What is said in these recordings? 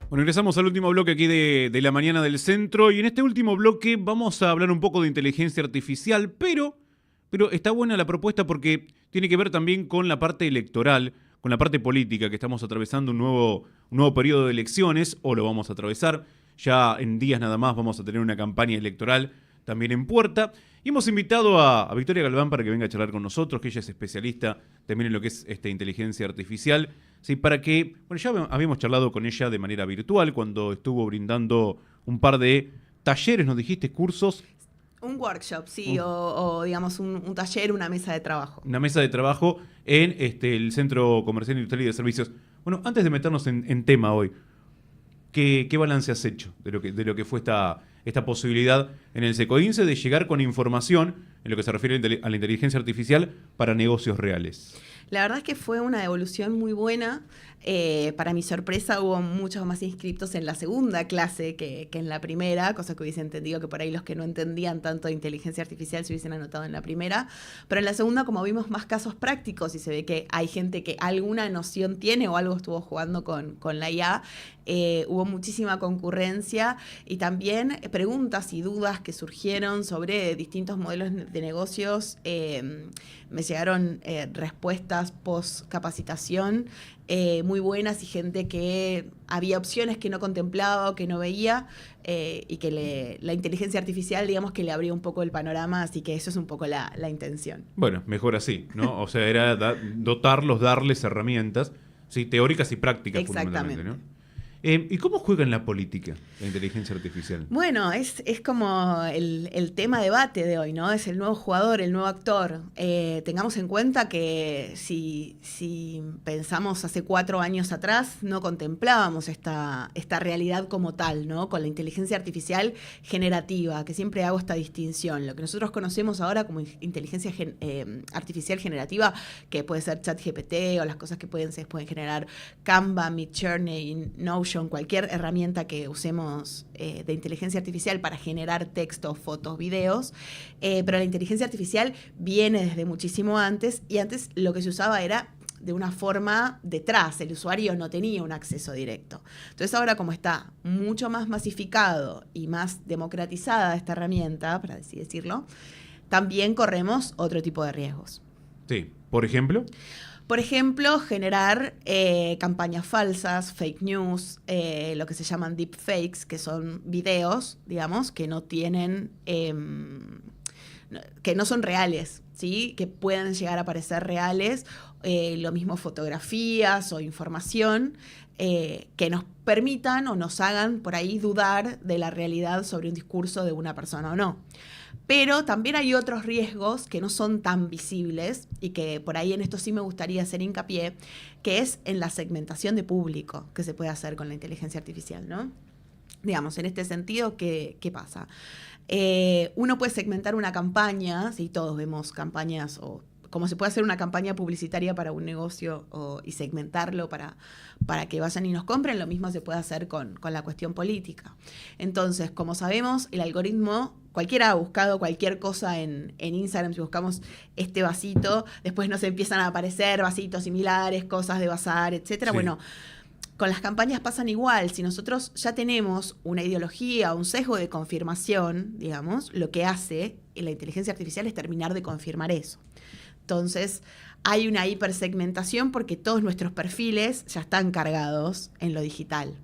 Bueno, ingresamos al último bloque aquí de la mañana del centro y en este último bloque vamos a hablar un poco de inteligencia artificial, pero está buena la propuesta porque tiene que ver también con la parte electoral, con la parte política, que estamos atravesando un nuevo periodo de elecciones, o lo vamos a atravesar. Ya en días nada más vamos a tener una campaña electoral también en puerta. Y hemos invitado a Victoria Galván para que venga a charlar con nosotros, que ella es especialista también en lo que es inteligencia artificial. Sí, para que, bueno, ya habíamos charlado con ella de manera virtual cuando estuvo brindando un par de talleres, nos dijiste, cursos. Un workshop, sí, o digamos un taller, una mesa de trabajo. Una mesa de trabajo en el Centro Comercial Industrial y de Servicios. Bueno, antes de meternos en tema hoy, ¿qué balance has hecho de lo que fue esta posibilidad en el SECOINCE de llegar con información en lo que se refiere a la inteligencia artificial para negocios reales? La verdad es que fue una evolución muy buena. Para mi sorpresa hubo muchos más inscriptos en la segunda clase que en la primera, cosa que hubiese entendido que por ahí los que no entendían tanto de inteligencia artificial se hubiesen anotado en la primera. Pero en la segunda, como vimos más casos prácticos y se ve que hay gente que alguna noción tiene o algo estuvo jugando con la IA, hubo muchísima concurrencia y también preguntas y dudas que surgieron sobre distintos modelos de negocios. Me llegaron respuestas post capacitación muy buenas y gente que había opciones que no contemplaba o que no veía y que la inteligencia artificial, digamos, que le abrió un poco el panorama, así que eso es un poco la intención. Bueno, mejor así, ¿no? O sea, era dotarlos, darles herramientas, ¿sí? Teóricas y prácticas, fundamentalmente, ¿no? ¿Y cómo juega en la política la inteligencia artificial? Bueno, es como el tema debate de hoy, ¿no? Es el nuevo jugador, el nuevo actor. Tengamos en cuenta que si pensamos hace 4 años atrás, no contemplábamos esta realidad como tal, ¿no? Con la inteligencia artificial generativa, que siempre hago esta distinción. Lo que nosotros conocemos ahora como inteligencia artificial generativa, que puede ser ChatGPT o las cosas que se pueden generar Canva, Midjourney, Notion, cualquier herramienta que usemos de inteligencia artificial para generar textos, fotos, videos, pero la inteligencia artificial viene desde muchísimo antes y antes lo que se usaba era de una forma detrás, el usuario no tenía un acceso directo. Entonces ahora como está mucho más masificado y más democratizada esta herramienta, para así decirlo, también corremos otro tipo de riesgos. Sí, por ejemplo... Por ejemplo, generar campañas falsas, fake news, lo que se llaman deepfakes, que son videos, digamos, que no tienen, que no son reales, ¿sí? Que pueden llegar a parecer reales, lo mismo fotografías o información, que nos permitan o nos hagan por ahí dudar de la realidad sobre un discurso de una persona o no. Pero también hay otros riesgos que no son tan visibles y que por ahí en esto sí me gustaría hacer hincapié, que es en la segmentación de público que se puede hacer con la inteligencia artificial, ¿no? Digamos, en este sentido, ¿qué pasa? Uno puede segmentar una campaña, si todos vemos campañas o como se puede hacer una campaña publicitaria para un negocio y segmentarlo para que vayan y nos compren, lo mismo se puede hacer con la cuestión política. Entonces, como sabemos, el algoritmo, cualquiera ha buscado cualquier cosa en Instagram, si buscamos este vasito, después nos empiezan a aparecer vasitos similares, cosas de bazar, etcétera. Sí. Bueno, con las campañas pasan igual. Si nosotros ya tenemos una ideología, un sesgo de confirmación, digamos, lo que hace la inteligencia artificial es terminar de confirmar eso. Entonces, hay una hipersegmentación porque todos nuestros perfiles ya están cargados en lo digital,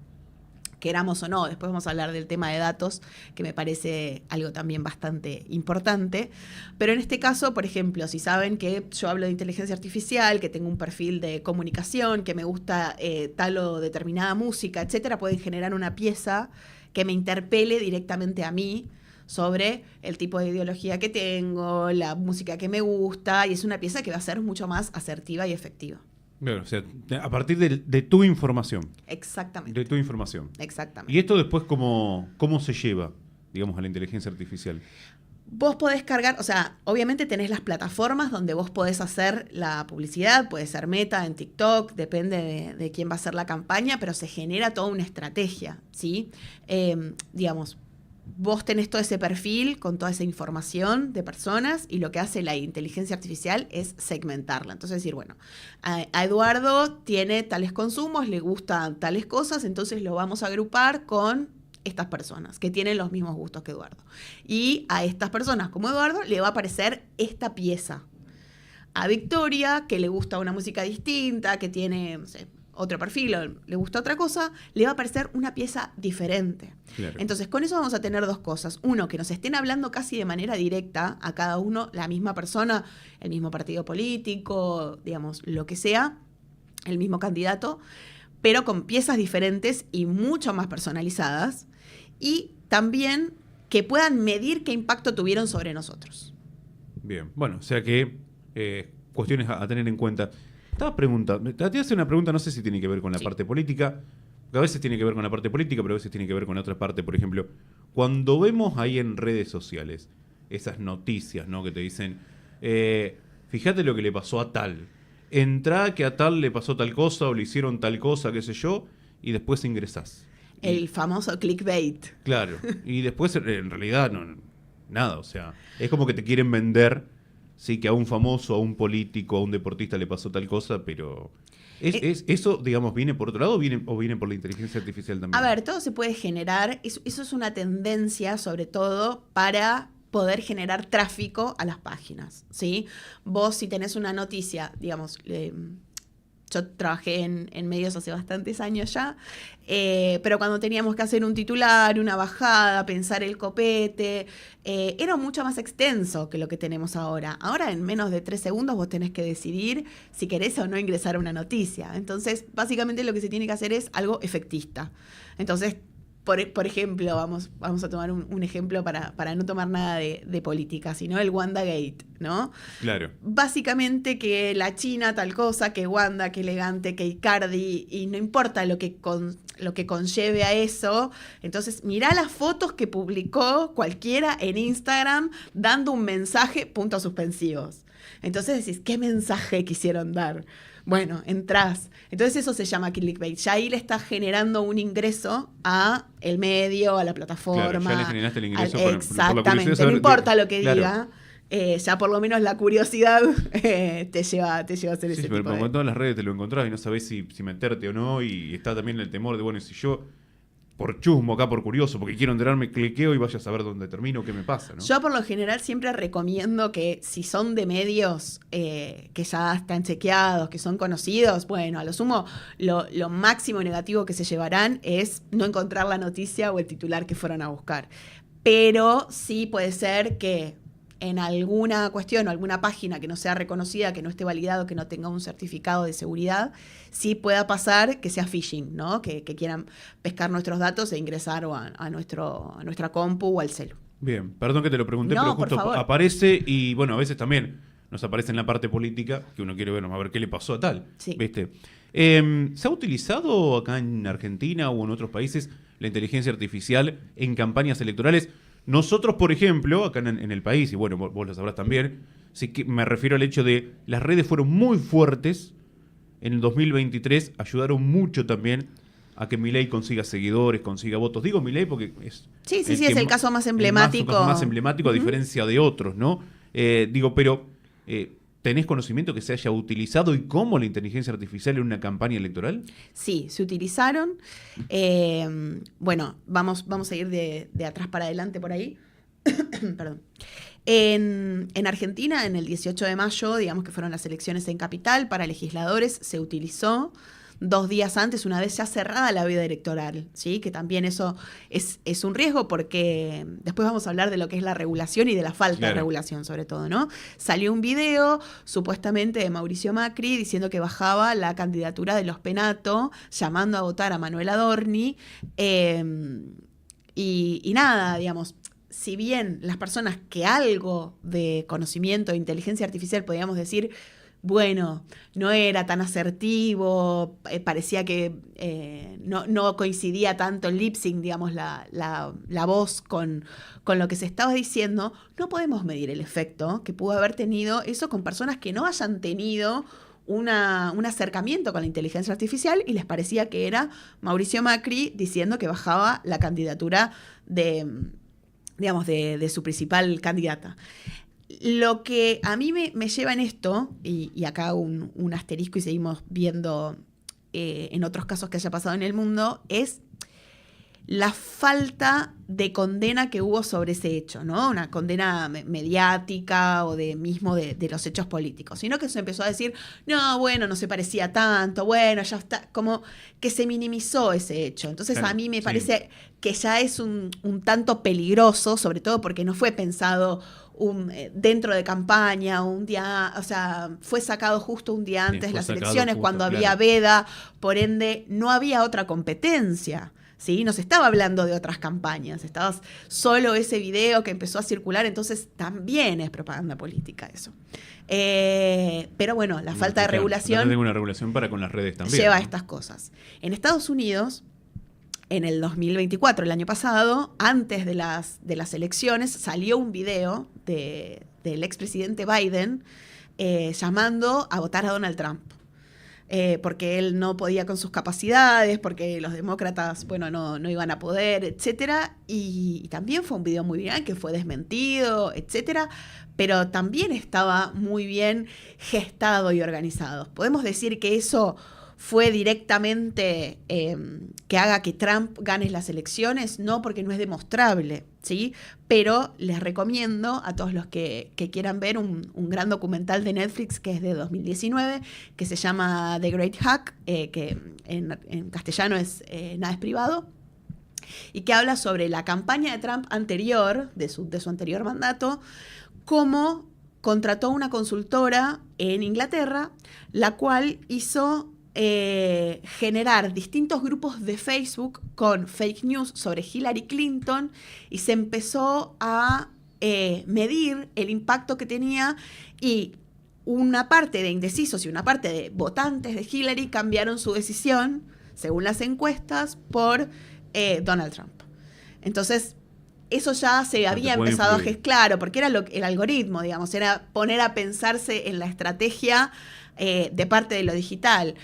queramos o no. Después vamos a hablar del tema de datos, que me parece algo también bastante importante. Pero en este caso, por ejemplo, si saben que yo hablo de inteligencia artificial, que tengo un perfil de comunicación, que me gusta tal o determinada música, etcétera, pueden generar una pieza que me interpele directamente a mí sobre el tipo de ideología que tengo, la música que me gusta, y es una pieza que va a ser mucho más asertiva y efectiva. Bueno, o sea, a partir de tu información. Exactamente. De tu información. Exactamente. ¿Y esto después cómo se lleva, digamos, a la inteligencia artificial? Vos podés cargar, o sea, obviamente tenés las plataformas donde vos podés hacer la publicidad, puede ser Meta en TikTok, depende de quién va a hacer la campaña, pero se genera toda una estrategia, ¿sí? Digamos, vos tenés todo ese perfil con toda esa información de personas y lo que hace la inteligencia artificial es segmentarla. Entonces decir, bueno, a Eduardo tiene tales consumos, le gustan tales cosas, entonces lo vamos a agrupar con estas personas que tienen los mismos gustos que Eduardo. Y a estas personas como Eduardo le va a aparecer esta pieza. A Victoria, que le gusta una música distinta, que tiene, no sé, otro perfil o le gusta otra cosa, le va a aparecer una pieza diferente. Claro. Entonces, con eso vamos a tener dos cosas. Uno, que nos estén hablando casi de manera directa a cada uno, la misma persona, el mismo partido político, digamos, lo que sea, el mismo candidato, pero con piezas diferentes y mucho más personalizadas. Y también que puedan medir qué impacto tuvieron sobre nosotros. Bien, bueno, o sea que cuestiones a tener en cuenta. Estaba preguntando, te hace una pregunta, no sé si tiene que ver con la parte política, que a veces tiene que ver con la parte política, pero a veces tiene que ver con la otra parte. Por ejemplo, cuando vemos ahí en redes sociales esas noticias, ¿no? Que te dicen, fíjate lo que le pasó a tal, entrá que a tal le pasó tal cosa o le hicieron tal cosa, qué sé yo, y después ingresás. El famoso clickbait. Claro, y después en realidad no, nada, o sea, es como que te quieren vender, sí, que a un famoso, a un político, a un deportista le pasó tal cosa, pero ¿eso, digamos, viene por otro lado o viene por la inteligencia artificial también? A ver, todo se puede generar, eso es una tendencia sobre todo para poder generar tráfico a las páginas, ¿sí? Vos si tenés una noticia, digamos, yo trabajé en medios hace bastantes años ya, pero cuando teníamos que hacer un titular, una bajada, pensar el copete, era mucho más extenso que lo que tenemos ahora. Ahora en menos de 3 segundos vos tenés que decidir si querés o no ingresar a una noticia. Entonces, básicamente lo que se tiene que hacer es algo efectista. Entonces, por ejemplo, vamos a tomar un ejemplo para no tomar nada de política, sino el WandaGate, ¿no? Claro. Básicamente que la China tal cosa, que Wanda, que elegante, que Icardi, y no importa lo que conlleve a eso. Entonces, mirá las fotos que publicó cualquiera en Instagram dando un mensaje, puntos suspensivos. Entonces decís, ¿qué mensaje quisieron dar? Bueno, entrás. Entonces eso se llama clickbait. Ya ahí le estás generando un ingreso a el medio, a la plataforma. Claro, ya le generaste el ingreso exactamente, no importa lo que diga. Ya por lo menos la curiosidad te lleva a hacer ese tipo pero en todas las redes te lo encontrás y no sabés si meterte o no, y está también el temor de, bueno, si yo por chusmo acá, por curioso, porque quiero enterarme, cliqueo y vaya a saber dónde termino, qué me pasa, ¿no? Yo por lo general siempre recomiendo que si son de medios que ya están chequeados, que son conocidos, bueno, a lo sumo lo máximo negativo que se llevarán es no encontrar la noticia o el titular que fueron a buscar. Pero sí puede ser que en alguna cuestión o alguna página que no sea reconocida, que no esté validado, que no tenga un certificado de seguridad, sí pueda pasar que sea phishing, ¿no? Que quieran pescar nuestros datos e ingresar a nuestra compu o al celu. Bien, perdón que te lo pregunté, No, pero justo por favor. aparece y, bueno, a veces también nos aparece en la parte política, que uno quiere ver, a ver qué le pasó a tal, Sí. ¿viste? ¿Se ha utilizado acá en Argentina o en otros países la inteligencia artificial en campañas electorales? Nosotros, por ejemplo, acá en el país, y bueno, vos lo sabrás también, sí que me refiero al hecho de las redes fueron muy fuertes en el 2023, ayudaron mucho también a que Milei consiga seguidores, consiga votos. Digo Milei porque es... Sí, es el caso más emblemático. El caso más emblemático a diferencia de otros, ¿no? Pero ¿tenés conocimiento que se haya utilizado y cómo la inteligencia artificial en una campaña electoral? Sí, se utilizaron. Bueno, vamos a ir de atrás para adelante por ahí. Perdón. En Argentina, en el 18 de mayo, digamos que fueron las elecciones en Capital para legisladores, se utilizó 2 días antes, una vez ya cerrada la veda electoral, ¿sí? Que también eso es un riesgo porque después vamos a hablar de lo que es la regulación y de la falta de regulación sobre todo, ¿no? Salió un video supuestamente de Mauricio Macri diciendo que bajaba la candidatura de los Penato, llamando a votar a Manuel Adorni y nada, digamos, si bien las personas que algo de conocimiento de inteligencia artificial podíamos decir, bueno, no era tan asertivo, parecía que no coincidía tanto el lip sync, digamos, la voz con lo que se estaba diciendo, no podemos medir el efecto que pudo haber tenido eso con personas que no hayan tenido un acercamiento con la inteligencia artificial y les parecía que era Mauricio Macri diciendo que bajaba la candidatura de digamos, de su principal candidata. Lo que a mí me lleva en esto, y acá hago un asterisco y seguimos viendo en otros casos que haya pasado en el mundo, es la falta de condena que hubo sobre ese hecho, ¿no? Una condena mediática o de los hechos políticos, sino que se empezó a decir, no, bueno, no se parecía tanto, bueno, ya está, como que se minimizó ese hecho. Entonces claro, a mí me parece que ya es un tanto peligroso, sobre todo porque no fue pensado dentro de campaña, un día, o sea, fue sacado justo un día antes de las elecciones, cuando había veda, por ende no había otra competencia. ¿Sí? No se estaba hablando de otras campañas, estaba solo ese video que empezó a circular, entonces también es propaganda política eso. Pero bueno, la falta de regulación... No tengo una regulación para con las redes también. Lleva a ¿no? estas cosas. En Estados Unidos, en el 2024, el año pasado, antes de las elecciones, salió un video del expresidente Biden llamando a votar a Donald Trump. Porque él no podía con sus capacidades, porque los demócratas, bueno, no iban a poder, etcétera. Y también fue un video muy viral que fue desmentido, etcétera, pero también estaba muy bien gestado y organizado. Podemos decir que eso fue directamente que haga que Trump gane las elecciones, no, porque no es demostrable, ¿sí? Pero les recomiendo a todos los que quieran ver un gran documental de Netflix que es de 2019, que se llama The Great Hack, que en castellano es Nada es privado, y que habla sobre la campaña de Trump anterior, de su anterior mandato, cómo contrató una consultora en Inglaterra, la cual hizo generar distintos grupos de Facebook con fake news sobre Hillary Clinton, y se empezó a medir el impacto que tenía, y una parte de indecisos y una parte de votantes de Hillary cambiaron su decisión, según las encuestas, por Donald Trump. Entonces, eso ya se había empezado a gestar, claro, porque era el algoritmo, digamos, era poner a pensarse en la estrategia de parte de lo digital.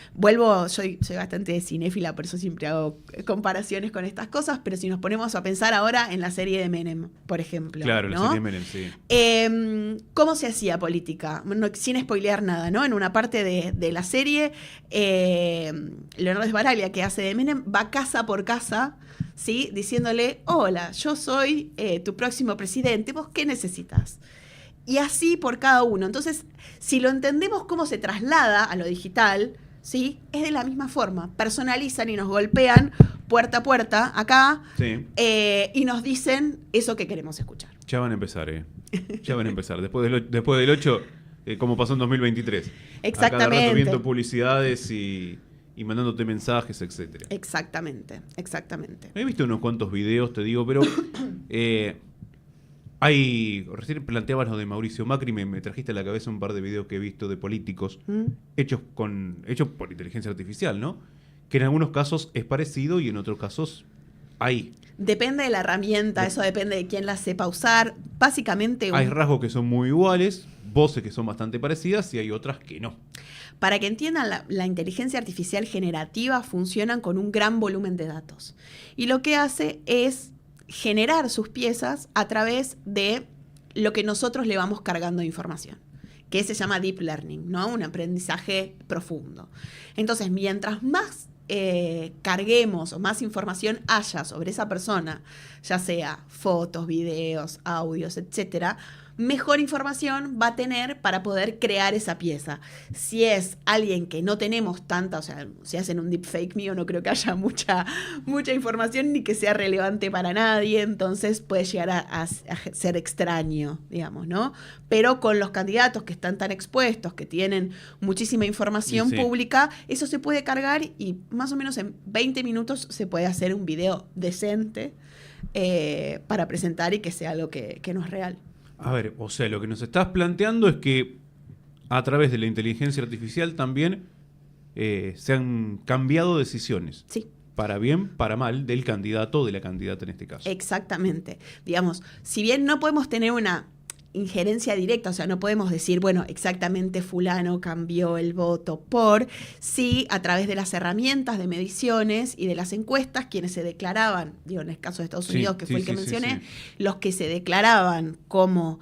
Soy bastante cinéfila, por eso siempre hago comparaciones con estas cosas, pero si nos ponemos a pensar ahora en la serie de Menem, por ejemplo. Claro, ¿no? la serie de Menem, sí. ¿Cómo se hacía política? Sin spoilear nada, ¿no? En una parte de la serie, Leonardo Sbaraglia, que hace de Menem, va casa por casa, ¿sí? Diciéndole, hola, yo soy tu próximo presidente, ¿vos qué necesitas? Y así por cada uno. Entonces, si lo entendemos cómo se traslada a lo digital, ¿sí? Es de la misma forma. Personalizan y nos golpean puerta a puerta acá, sí. Y nos dicen eso que queremos escuchar. Ya van a empezar, Ya van a empezar. Después del 8, como pasó en 2023. Exactamente. A cada rato viendo publicidades y mandándote mensajes, etcétera. Exactamente. He visto unos cuantos videos, te digo, pero... recién planteabas lo de Mauricio Macri, me trajiste a la cabeza un par de videos que he visto de políticos hechos por inteligencia artificial, ¿no? Que en algunos casos es parecido y en otros casos hay. Depende de la herramienta, eso depende de quién la sepa usar. Básicamente... Hay rasgos que son muy iguales, voces que son bastante parecidas y hay otras que no. Para que entiendan, la inteligencia artificial generativa funciona con un gran volumen de datos. Y lo que hace es generar sus piezas a través de lo que nosotros le vamos cargando de información, que se llama deep learning, ¿no? Un aprendizaje profundo. Entonces, mientras más carguemos o más información haya sobre esa persona, ya sea fotos, videos, audios, etcétera, mejor información va a tener para poder crear esa pieza. Si es alguien que no tenemos tanta, o sea, si hacen un deepfake mío, no creo que haya mucha información ni que sea relevante para nadie, entonces puede llegar a ser extraño, digamos, ¿no? Pero con los candidatos que están tan expuestos, que tienen muchísima información pública, eso se puede cargar y más o menos en 20 minutos se puede hacer un video decente para presentar y que sea algo que no es real. A ver, o sea, lo que nos estás planteando es que a través de la inteligencia artificial también se han cambiado decisiones. Sí. Para bien, para mal, del candidato o de la candidata en este caso. Exactamente. Digamos, si bien no podemos tener una injerencia directa, o sea, no podemos decir, bueno, exactamente fulano cambió el voto sí, a través de las herramientas de mediciones y de las encuestas, quienes se declaraban, digo, en el caso de Estados Unidos, que fue el que mencioné, los que se declaraban como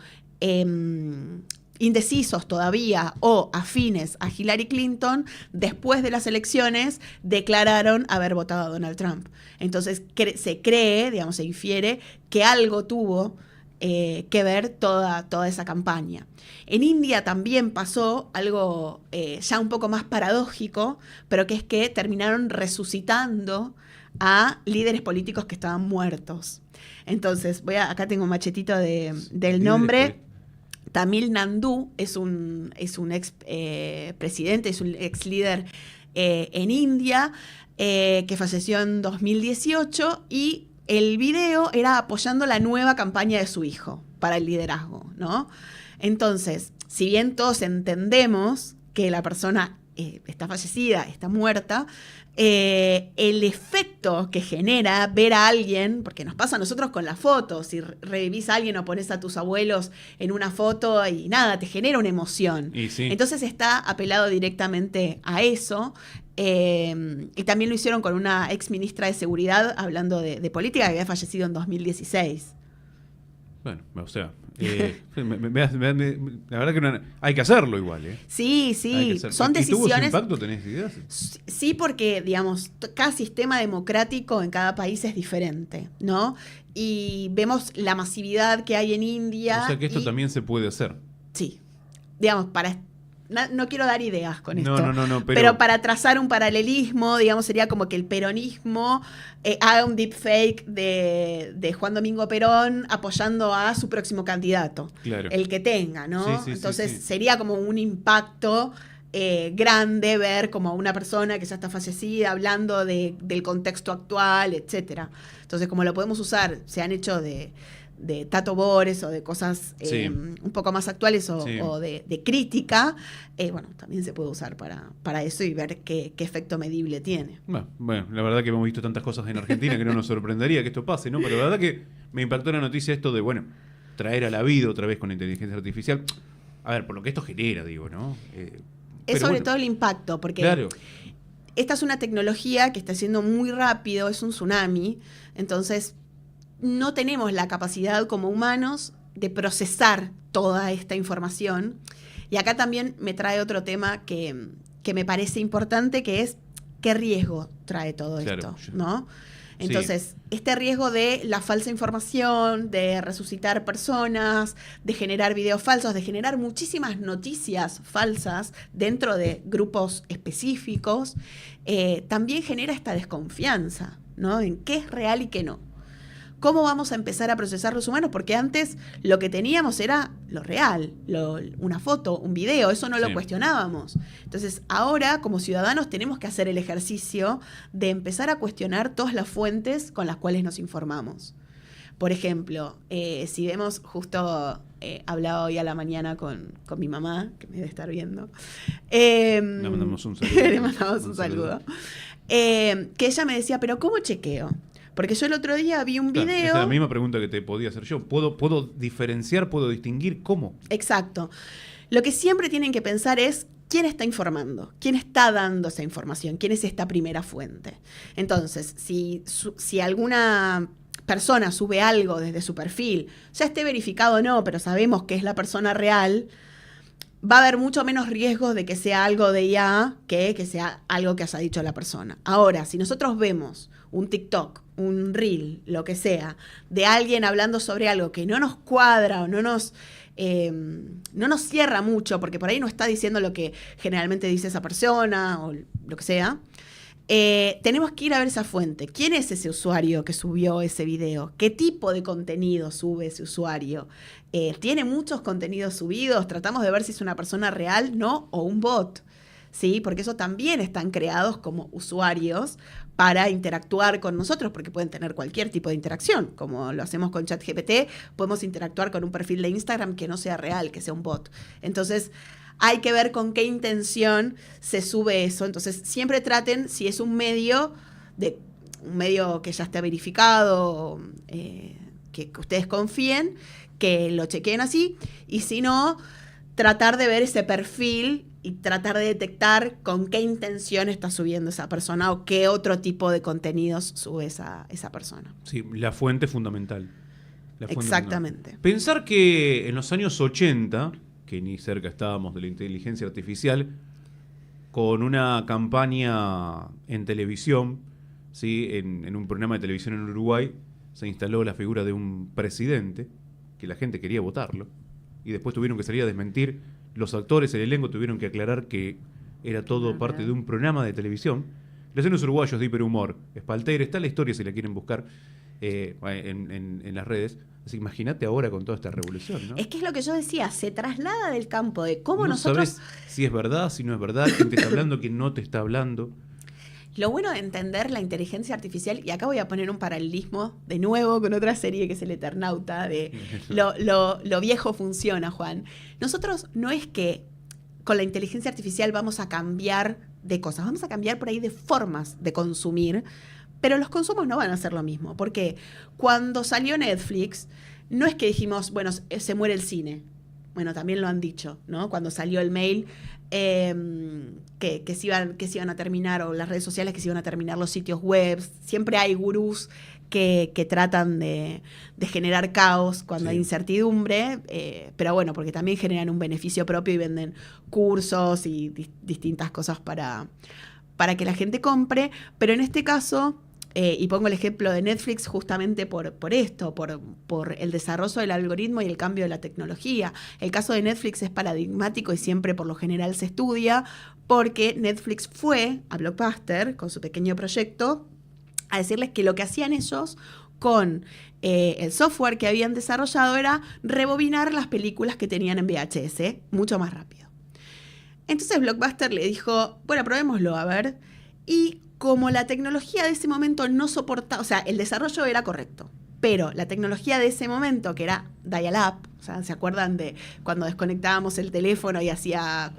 indecisos todavía o afines a Hillary Clinton, después de las elecciones declararon haber votado a Donald Trump. Entonces se cree, digamos, se infiere que algo tuvo que ver toda esa campaña. En India también pasó algo ya un poco más paradójico, pero que es que terminaron resucitando a líderes políticos que estaban muertos. Entonces, acá tengo un machetito del nombre. Tamil Naidu es un ex presidente, es un ex líder en India, que falleció en 2018, y el video era apoyando la nueva campaña de su hijo para el liderazgo, ¿no? Entonces, si bien todos entendemos que la persona está fallecida, está muerta, el efecto que genera ver a alguien, porque nos pasa a nosotros con las fotos, si revivís a alguien o pones a tus abuelos en una foto y nada, te genera una emoción. Sí. Entonces está apelado directamente a eso. Y también lo hicieron con una ex ministra de Seguridad hablando de política que había fallecido en 2016. Bueno, o sea, la verdad que hay que hacerlo igual, ¿eh? Sí, son decisiones. ¿Tuvo su impacto, tenés ideas? Sí, porque, digamos, cada sistema democrático en cada país es diferente, ¿no? Y vemos la masividad que hay en India. O sea que esto también se puede hacer. Sí, digamos, no quiero dar ideas con esto. No, pero para trazar un paralelismo, digamos, sería como que el peronismo haga un deepfake de Juan Domingo Perón apoyando a su próximo candidato. Claro. El que tenga, ¿no? Sí, Entonces sería como un impacto grande ver como una persona que ya está fallecida hablando del contexto actual, etcétera. Entonces, como lo podemos usar, se han hecho de Tato Bores o de cosas un poco más actuales o de crítica, bueno, también se puede usar para eso y ver qué efecto medible tiene. Bueno, la verdad que hemos visto tantas cosas en Argentina que no nos sorprendería que esto pase, ¿no? Pero la verdad que me impactó la noticia esto de, bueno, traer a la vida otra vez con inteligencia artificial. A ver, por lo que esto genera, digo, ¿no? Es sobre todo el impacto, porque claro, esta es una tecnología que está siendo muy rápido, es un tsunami, entonces no tenemos la capacidad como humanos de procesar toda esta información. Y acá también me trae otro tema que me parece importante, que es qué riesgo trae todo esto, ¿no? Entonces, este riesgo de la falsa información, de resucitar personas, de generar videos falsos, de generar muchísimas noticias falsas dentro de grupos específicos, también genera esta desconfianza, ¿no? En qué es real y qué no. ¿Cómo vamos a empezar a procesar los humanos? Porque antes lo que teníamos era lo real, una foto, un video, eso no lo cuestionábamos. Entonces, ahora como ciudadanos tenemos que hacer el ejercicio de empezar a cuestionar todas las fuentes con las cuales nos informamos. Por ejemplo, si vemos, justo hablaba hoy a la mañana con mi mamá, que me debe estar viendo. Le mandamos un saludo. Le mandamos un saludo. Que ella me decía, pero ¿cómo chequeo? Porque yo el otro día vi un video... Esa es la misma pregunta que te podía hacer yo. ¿Puedo diferenciar, puedo distinguir cómo? Exacto. Lo que siempre tienen que pensar es quién está informando, quién está dando esa información, quién es esta primera fuente. Entonces, si alguna persona sube algo desde su perfil, ya esté verificado o no, pero sabemos que es la persona real, va a haber mucho menos riesgos de que sea algo de IA que sea algo que haya dicho la persona. Ahora, si nosotros vemos un TikTok, un reel, lo que sea, de alguien hablando sobre algo que no nos cuadra o no nos cierra mucho, porque por ahí no está diciendo lo que generalmente dice esa persona o lo que sea, tenemos que ir a ver esa fuente. ¿Quién es ese usuario que subió ese video? ¿Qué tipo de contenido sube ese usuario? ¿Tiene muchos contenidos subidos? Tratamos de ver si es una persona real, ¿no? O un bot, ¿sí? Porque eso también están creados como usuarios para interactuar con nosotros, porque pueden tener cualquier tipo de interacción. Como lo hacemos con ChatGPT, podemos interactuar con un perfil de Instagram que no sea real, que sea un bot. Entonces, hay que ver con qué intención se sube eso. Entonces, siempre traten, si es un medio que ya esté verificado, que ustedes confíen, que lo chequeen así, y si no, tratar de ver ese perfil y tratar de detectar con qué intención está subiendo esa persona o qué otro tipo de contenidos sube esa persona. Sí, la fuente fundamental. Exactamente. Pensar que en los años 80, que ni cerca estábamos de la inteligencia artificial, con una campaña en televisión, ¿sí? En un programa de televisión en Uruguay, se instaló la figura de un presidente, que la gente quería votarlo, y después tuvieron que salir a desmentir. Los actores, el elenco tuvieron que aclarar que era todo parte de un programa de televisión. Los años uruguayos de hiperhumor, Espalter, está la historia si la quieren buscar en las redes. Así que imagínate ahora con toda esta revolución, ¿no? Es que es lo que yo decía, se traslada del campo de cómo no nosotros... sabes si es verdad, si no es verdad, quién te está hablando, quién no te está hablando. Lo bueno de entender la inteligencia artificial, y acá voy a poner un paralelismo de nuevo con otra serie que es El Eternauta, de lo viejo funciona, Juan. Nosotros no es que con la inteligencia artificial vamos a cambiar de cosas, vamos a cambiar por ahí de formas de consumir, pero los consumos no van a ser lo mismo, porque cuando salió Netflix, no es que dijimos, bueno, se muere el cine. Bueno, también lo han dicho, ¿no? Cuando salió el mail, que se iban a terminar, o las redes sociales que se iban a terminar los sitios web. Siempre hay gurús que tratan de generar caos cuando hay incertidumbre, pero bueno, porque también generan un beneficio propio y venden cursos y distintas cosas para que la gente compre. Pero en este caso... y pongo el ejemplo de Netflix justamente por esto, por el desarrollo del algoritmo y el cambio de la tecnología. El caso de Netflix es paradigmático y siempre por lo general se estudia, porque Netflix fue a Blockbuster con su pequeño proyecto a decirles que lo que hacían ellos con el software que habían desarrollado era rebobinar las películas que tenían en VHS mucho más rápido. Entonces Blockbuster le dijo, bueno, probémoslo, a ver, y como la tecnología de ese momento no soportaba, o sea, el desarrollo era correcto, pero la tecnología de ese momento, que era dial-up, o sea, ¿se acuerdan de cuando desconectábamos el teléfono y hacía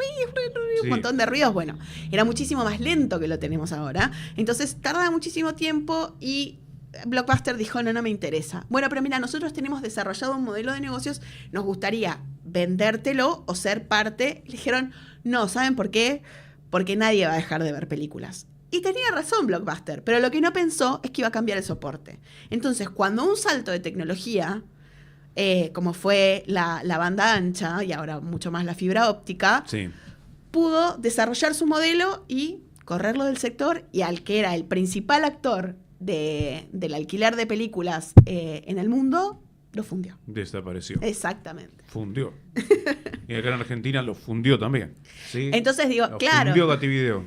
un montón de ruidos? Bueno, era muchísimo más lento que lo tenemos ahora. Entonces, tardaba muchísimo tiempo y Blockbuster dijo, no me interesa. Bueno, pero mira, nosotros tenemos desarrollado un modelo de negocios, nos gustaría vendértelo o ser parte. Le dijeron, no, ¿saben por qué? Porque nadie va a dejar de ver películas. Y tenía razón Blockbuster, pero lo que no pensó es que iba a cambiar el soporte. Entonces, cuando un salto de tecnología, como fue la banda ancha y ahora mucho más la fibra óptica, pudo desarrollar su modelo y correrlo del sector, y al que era el principal actor del alquiler de películas en el mundo, lo fundió. Desapareció. Exactamente. Fundió. Y acá en Argentina lo fundió también. ¿Sí? Entonces digo, lo claro. Fundió Gativideo.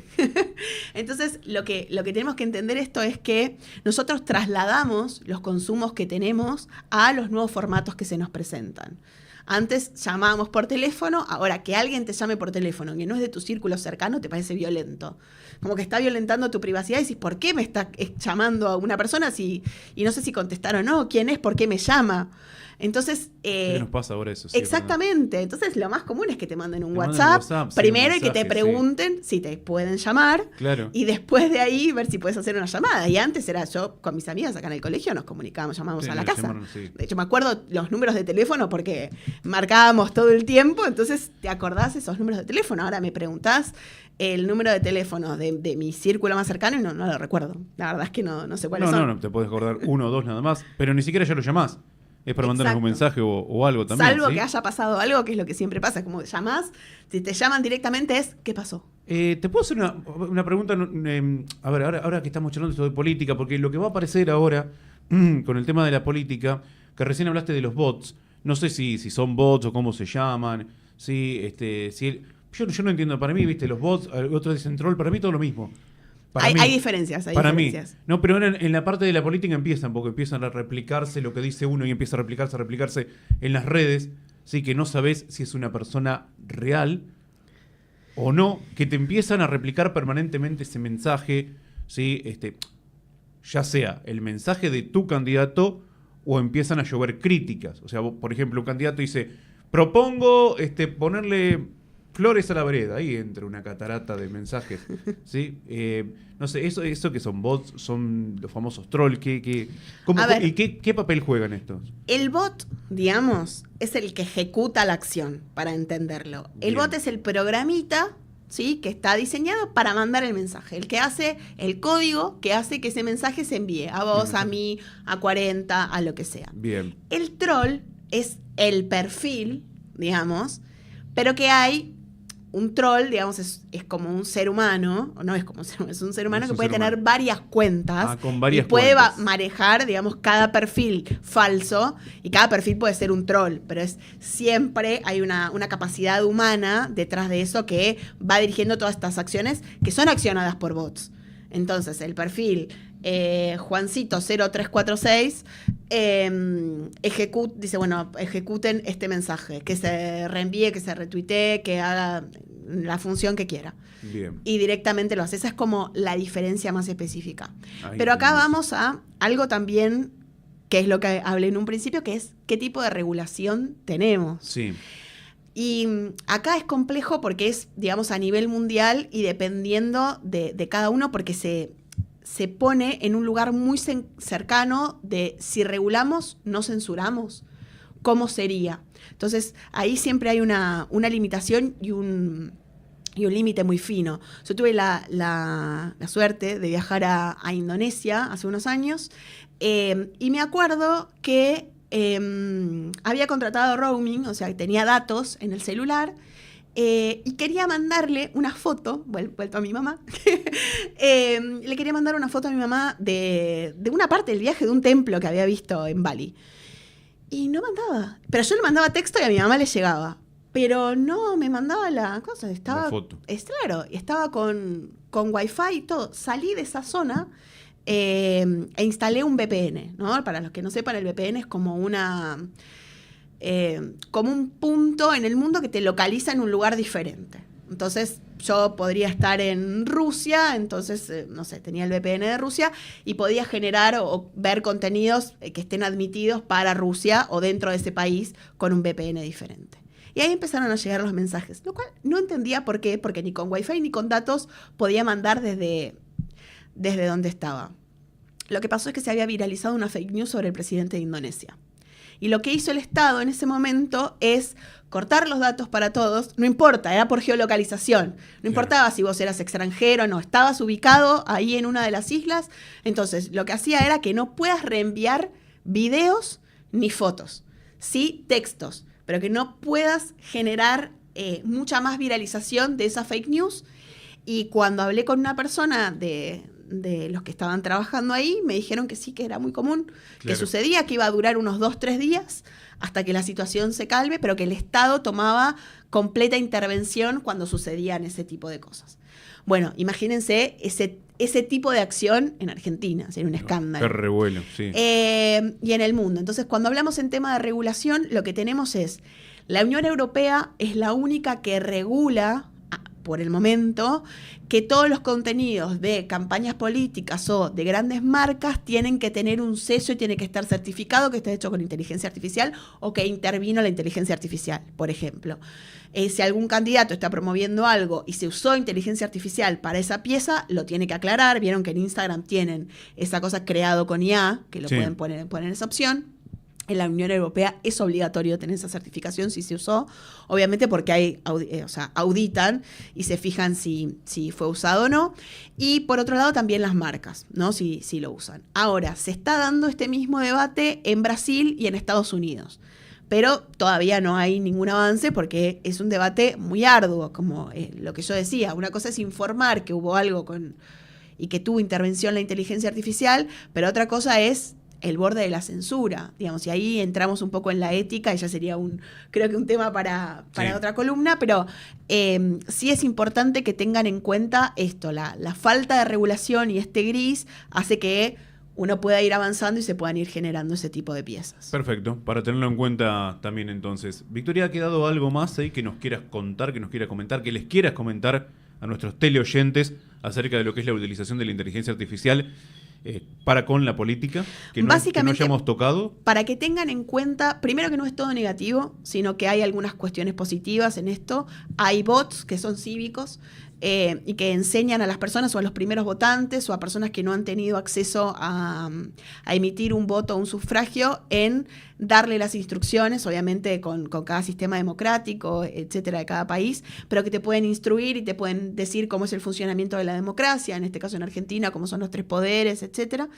Entonces lo que tenemos que entender esto es que nosotros trasladamos los consumos que tenemos a los nuevos formatos que se nos presentan. Antes llamábamos por teléfono, ahora que alguien te llame por teléfono, que no es de tu círculo cercano, te parece violento. Como que está violentando tu privacidad y decís, ¿por qué me está llamando a una persona y no sé si contestar o no? ¿Quién es? ¿Por qué me llama? Entonces... ¿Qué nos pasa ahora eso? Sí, exactamente. ¿Verdad? Entonces lo más común es que te manden un WhatsApp primero, y que te pregunten si te pueden llamar. Claro. Y después de ahí ver si puedes hacer una llamada. Y antes era yo con mis amigas acá en el colegio, nos comunicábamos, llamábamos a la casa. De hecho, me acuerdo los números de teléfono porque marcábamos todo el tiempo, entonces te acordás esos números de teléfono. Ahora me preguntás el número de teléfono de mi círculo más cercano y no lo recuerdo. La verdad es que no sé cuáles son. No, te puedes acordar uno o dos nada más, pero ni siquiera ya lo llamás. Es para mandarles un mensaje o algo también. Salvo que haya pasado algo, que es lo que siempre pasa. Como llamás, si te llaman directamente es, ¿qué pasó? ¿Te puedo hacer una pregunta? A ver, ahora que estamos charlando esto de política, porque lo que va a aparecer ahora con el tema de la política, que recién hablaste de los bots, no sé si son bots o cómo se llaman, yo no entiendo, para mí, viste, los bots, otros dicen troll, para mí todo lo mismo. Hay diferencias, para diferencias. Mí. No, pero ahora en la parte de la política porque empiezan a replicarse lo que dice uno y empieza a replicarse en las redes, ¿sí? Que no sabes si es una persona real o no, que te empiezan a replicar permanentemente ese mensaje, ¿sí? Ya sea el mensaje de tu candidato o empiezan a llover críticas. O sea, por ejemplo, un candidato dice, propongo ponerle Flores a la vereda, ahí entra una catarata de mensajes. ¿Sí? No sé, eso que son bots, son los famosos trolls. ¿Y qué papel juegan estos? El bot, digamos, es el que ejecuta la acción, para entenderlo. El bot es el programita, ¿sí?, que está diseñado para mandar el mensaje. El que hace el código que hace que ese mensaje se envíe a vos, a mí, a 40, a lo que sea. Bien. El troll es el perfil, digamos, pero que hay un troll, digamos, es como un ser humano, o no es como un ser humano, es un ser humano que puede tener varias cuentas. Con varias y puede cuentas. manejar, digamos, cada perfil falso, y cada perfil puede ser un troll, pero siempre hay una capacidad humana detrás de eso que va dirigiendo todas estas acciones que son accionadas por bots. Entonces, el perfil Juancito 0346 dice, bueno, ejecuten este mensaje, que se reenvíe, que se retuitee, que haga la función que quiera. Bien. Y directamente lo hace. Esa es como la diferencia más específica. Ahí Pero acá tenemos. vamos a algo también, que es lo que hablé en un principio, que es qué tipo de regulación tenemos. Sí. Y acá es complejo porque es, digamos, a nivel mundial y dependiendo de cada uno, porque se pone en un lugar muy cercano de si regulamos, no censuramos, ¿cómo sería? Entonces, ahí siempre hay una limitación y un límite muy fino. Yo tuve la suerte de viajar a Indonesia hace unos años y me acuerdo que había contratado roaming, o sea, que tenía datos en el celular. Y quería mandarle una foto, vuelto a mi mamá, le quería mandar una foto a mi mamá de una parte del viaje de un templo que había visto en Bali. Y no mandaba. Pero yo le mandaba texto y a mi mamá le llegaba. Pero no me mandaba la cosa. Estaba, la foto. Claro, estaba con Wi-Fi y todo. Salí de esa zona e instalé un VPN, ¿no? Para los que no sepan, el VPN es como como un punto en el mundo que te localiza en un lugar diferente. Entonces, yo podría estar en Rusia, entonces, no sé, tenía el VPN de Rusia y podía generar o ver contenidos que estén admitidos para Rusia o dentro de ese país con un VPN diferente. Y ahí empezaron a llegar los mensajes, lo cual no entendía por qué, porque ni con Wi-Fi ni con datos podía mandar desde donde estaba. Lo que pasó es que se había viralizado una fake news sobre el presidente de Indonesia. Y lo que hizo el Estado en ese momento es cortar los datos para todos, no importa, era por geolocalización, no importaba si vos eras extranjero o no, estabas ubicado ahí en una de las islas, entonces lo que hacía era que no puedas reenviar videos ni fotos, sí textos, pero que no puedas generar mucha más viralización de esa fake news. Y cuando hablé con una persona de los que estaban trabajando ahí, me dijeron que sí, que era muy común, claro, que sucedía, que iba a durar unos 2-3 días hasta que la situación se calme, pero que el Estado tomaba completa intervención cuando sucedían ese tipo de cosas. Bueno, imagínense ese tipo de acción en Argentina, sería un escándalo. Qué revuelo, sí. Y en el mundo. Entonces, cuando hablamos en tema de regulación, lo que tenemos es, la Unión Europea es la única que regula, por el momento, que todos los contenidos de campañas políticas o de grandes marcas tienen que tener un sello y tiene que estar certificado que está hecho con inteligencia artificial o que intervino la inteligencia artificial, por ejemplo. Si algún candidato está promoviendo algo y se usó inteligencia artificial para esa pieza, lo tiene que aclarar. Vieron que en Instagram tienen esa cosa creado con IA, que lo pueden poner esa opción. En la Unión Europea es obligatorio tener esa certificación si se usó, obviamente porque auditan y se fijan si fue usado o no. Y por otro lado también las marcas, ¿no? Si lo usan. Ahora, se está dando este mismo debate en Brasil y en Estados Unidos, pero todavía no hay ningún avance porque es un debate muy arduo, como lo que yo decía. Una cosa es informar que hubo algo y que tuvo intervención la inteligencia artificial, pero otra cosa es el borde de la censura, digamos, y ahí entramos un poco en la ética y ya sería creo que un tema para otra columna, pero sí es importante que tengan en cuenta esto, la falta de regulación y este gris hace que uno pueda ir avanzando y se puedan ir generando ese tipo de piezas. Perfecto, para tenerlo en cuenta también entonces. Victoria, ¿ha quedado algo más ahí que nos quieras contar, que nos quieras comentar, que les quieras comentar a nuestros teleoyentes acerca de lo que es la utilización de la inteligencia artificial para con la política que no Básicamente, hayamos tocado? Para que tengan en cuenta, primero que no es todo negativo, sino que hay algunas cuestiones positivas en esto. Hay bots que son cívicos y que enseñan a las personas o a los primeros votantes o a personas que no han tenido acceso a emitir un voto o un sufragio en darle las instrucciones, obviamente con cada sistema democrático, etcétera, de cada país, pero que te pueden instruir y te pueden decir cómo es el funcionamiento de la democracia, en este caso en Argentina, cómo son los tres poderes, etcétera.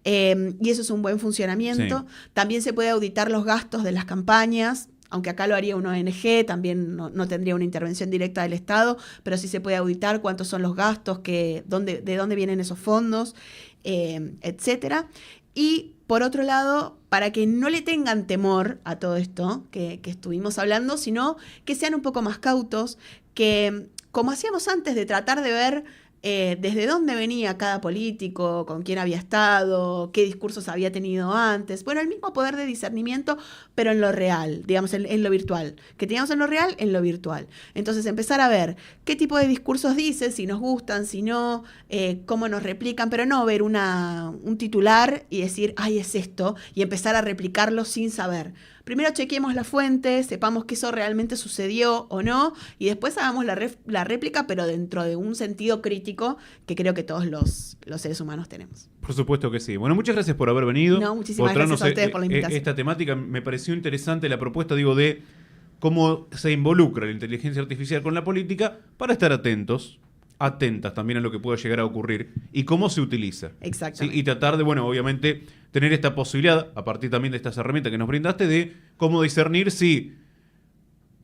Y eso es un buen funcionamiento. Sí. También se puede auditar los gastos de las campañas, aunque acá lo haría una ONG, también no tendría una intervención directa del Estado, pero sí se puede auditar cuántos son los gastos, de dónde vienen esos fondos, etcétera. Y por otro lado, para que no le tengan temor a todo esto que estuvimos hablando, sino que sean un poco más cautos, que como hacíamos antes de tratar de ver desde dónde venía cada político, con quién había estado, qué discursos había tenido antes. Bueno, el mismo poder de discernimiento, pero en lo real, digamos, en lo virtual. Que teníamos en lo real, en lo virtual. Entonces, empezar a ver qué tipo de discursos dicen, si nos gustan, si no, cómo nos replican, pero no ver un titular y decir, ay, es esto, y empezar a replicarlo sin saber. Primero chequeemos la fuente, sepamos que eso realmente sucedió o no, y después hagamos la réplica, pero dentro de un sentido crítico que creo que todos los seres humanos tenemos. Por supuesto que sí. Bueno, muchas gracias por haber venido. No, muchísimas gracias a ustedes por la invitación. Esta temática me pareció interesante, la propuesta, de cómo se involucra la inteligencia artificial con la política para estar atentas también a lo que pueda llegar a ocurrir y cómo se utiliza. Exactamente. ¿Sí? Y tratar de, obviamente, tener esta posibilidad, a partir también de estas herramientas que nos brindaste, de cómo discernir si,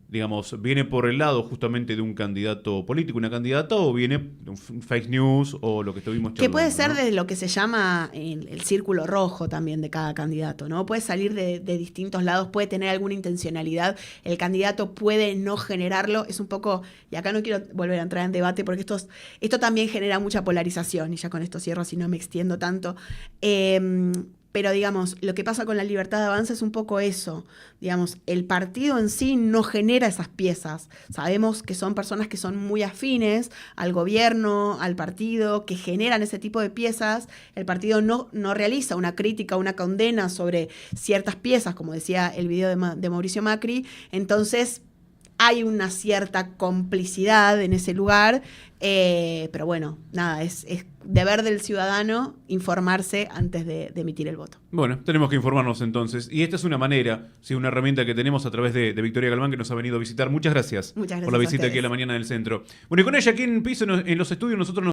digamos, viene por el lado justamente de un candidato político, una candidata, o viene de un fake news o lo que estuvimos charlando. Que puede ser, ¿no?, de lo que se llama el círculo rojo también de cada candidato, ¿no? Puede salir de distintos lados, puede tener alguna intencionalidad, el candidato puede no generarlo, es un poco, y acá no quiero volver a entrar en debate porque esto también genera mucha polarización, y ya con esto cierro si no me extiendo tanto. Pero, digamos, lo que pasa con la libertad de avanza es un poco eso. Digamos, el partido en sí no genera esas piezas. Sabemos que son personas que son muy afines al gobierno, al partido, que generan ese tipo de piezas. El partido no realiza una crítica, una condena sobre ciertas piezas, como decía el video de Mauricio Macri. Entonces, hay una cierta complicidad en ese lugar, pero bueno, nada, es deber del ciudadano informarse antes de emitir el voto. Bueno, tenemos que informarnos entonces. Y esta es una manera, sí, una herramienta que tenemos a través de Victoria Galván, que nos ha venido a visitar. Muchas gracias por la visita aquí a La Mañana del Centro. Bueno, y con ella aquí en piso, en los estudios, nosotros nos